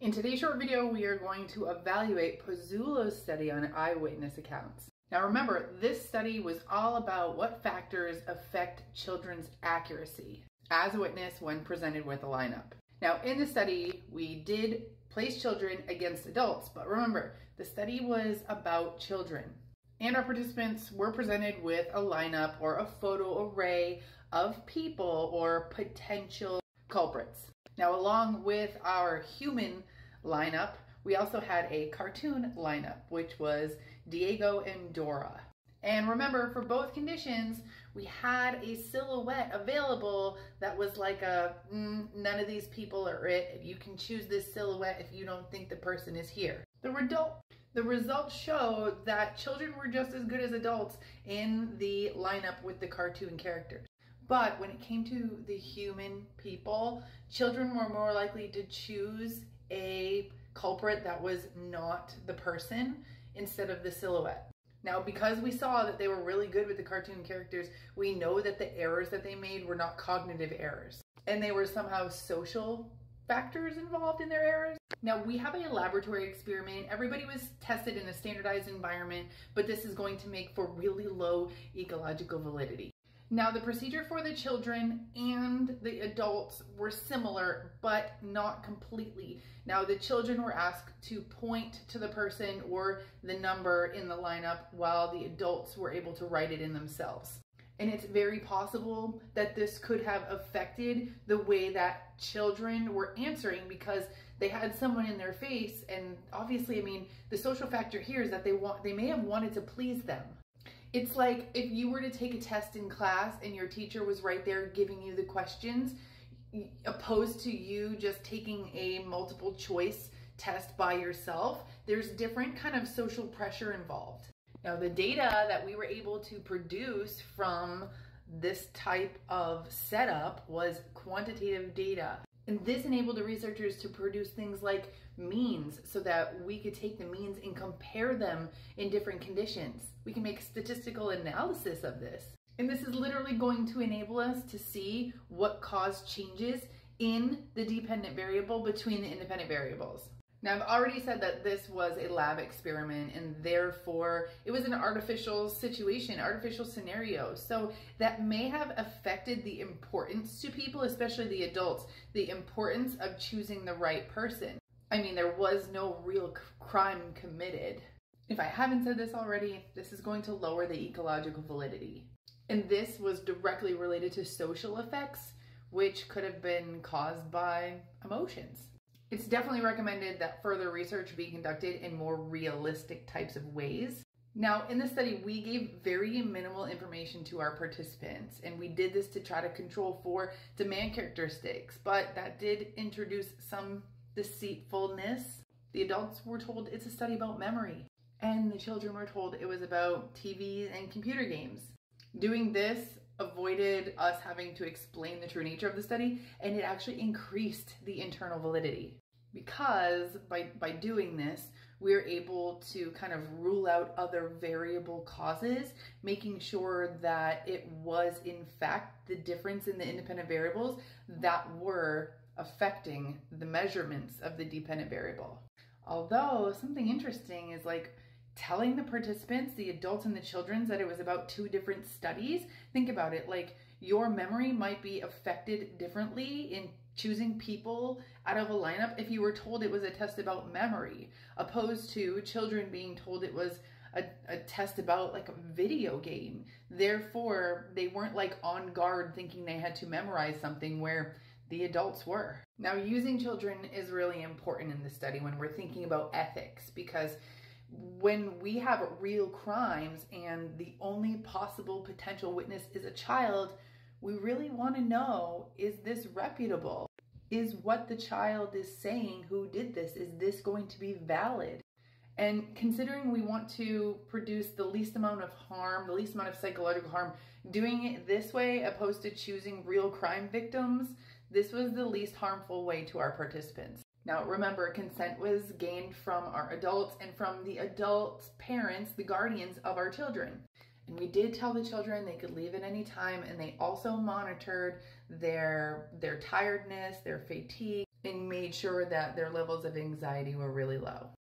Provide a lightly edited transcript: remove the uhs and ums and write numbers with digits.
In today's short video, we are going to evaluate Pozzulo's study on eyewitness accounts. Now remember, this study was all about what factors affect children's accuracy as a witness when presented with a lineup. Now in the study, we did place children against adults, but remember, the study was about children. And our participants were presented with a lineup or a photo array of people or potential culprits. Now, along with our human lineup, we also had a cartoon lineup, which was Diego and Dora. And remember, for both conditions, we had a silhouette available that was like none of these people are it. You can choose this silhouette if you don't think the person is here. The results showed that children were just as good as adults in the lineup with the cartoon characters. But when it came to the human people, children were more likely to choose a culprit that was not the person instead of the silhouette. Now, because we saw that they were really good with the cartoon characters, we know that the errors that they made were not cognitive errors, and they were somehow social factors involved in their errors. Now, we have a laboratory experiment. Everybody was tested in a standardized environment, but this is going to make for really low ecological validity. Now, the procedure for the children and the adults were similar, but not completely. Now, the children were asked to point to the person or the number in the lineup, while the adults were able to write it in themselves. And it's very possible that this could have affected the way that children were answering, because they had someone in their face. And obviously, I mean, the social factor here is that they may have wanted to please them. It's like if you were to take a test in class and your teacher was right there giving you the questions, opposed to you just taking a multiple choice test by yourself. There's different kind of social pressure involved. Now, the data that we were able to produce from this type of setup was quantitative data. And this enabled the researchers to produce things like means, so that we could take the means and compare them in different conditions. We can make statistical analysis of this. And this is literally going to enable us to see what caused changes in the dependent variable between the independent variables. Now, I've already said that this was a lab experiment, and therefore it was an artificial situation, artificial scenario. So that may have affected the importance to people, especially the adults, the importance of choosing the right person. I mean, there was no real crime committed. If I haven't said this already, this is going to lower the ecological validity. And this was directly related to social effects, which could have been caused by emotions. It's definitely recommended that further research be conducted in more realistic types of ways. Now, in the study, we gave very minimal information to our participants, and we did this to try to control for demand characteristics, but that did introduce some deceitfulness. The adults were told it's a study about memory, and the children were told it was about TVs and computer games. Doing this avoided us having to explain the true nature of the study, and it actually increased the internal validity, because by doing this, we're able to kind of rule out other variable causes, making sure that it was in fact the difference in the independent variables that were affecting the measurements of the dependent variable. Although something interesting is like telling the participants, the adults and the children, that it was about two different studies. Think about it, like your memory might be affected differently in choosing people out of a lineup if you were told it was a test about memory, opposed to children being told it was a test about like a video game. Therefore, they weren't like on guard thinking they had to memorize something, where the adults were. Now, using children is really important in this study when we're thinking about ethics, because when we have real crimes and the only possible potential witness is a child, we really want to know, is this reputable? Is what the child is saying who did this, is this going to be valid? And considering we want to produce the least amount of harm, the least amount of psychological harm, doing it this way opposed to choosing real crime victims, this was the least harmful way to our participants. Now remember, consent was gained from our adults and from the adults' parents, the guardians of our children. And we did tell the children they could leave at any time, and they also monitored their tiredness, their fatigue, and made sure that their levels of anxiety were really low.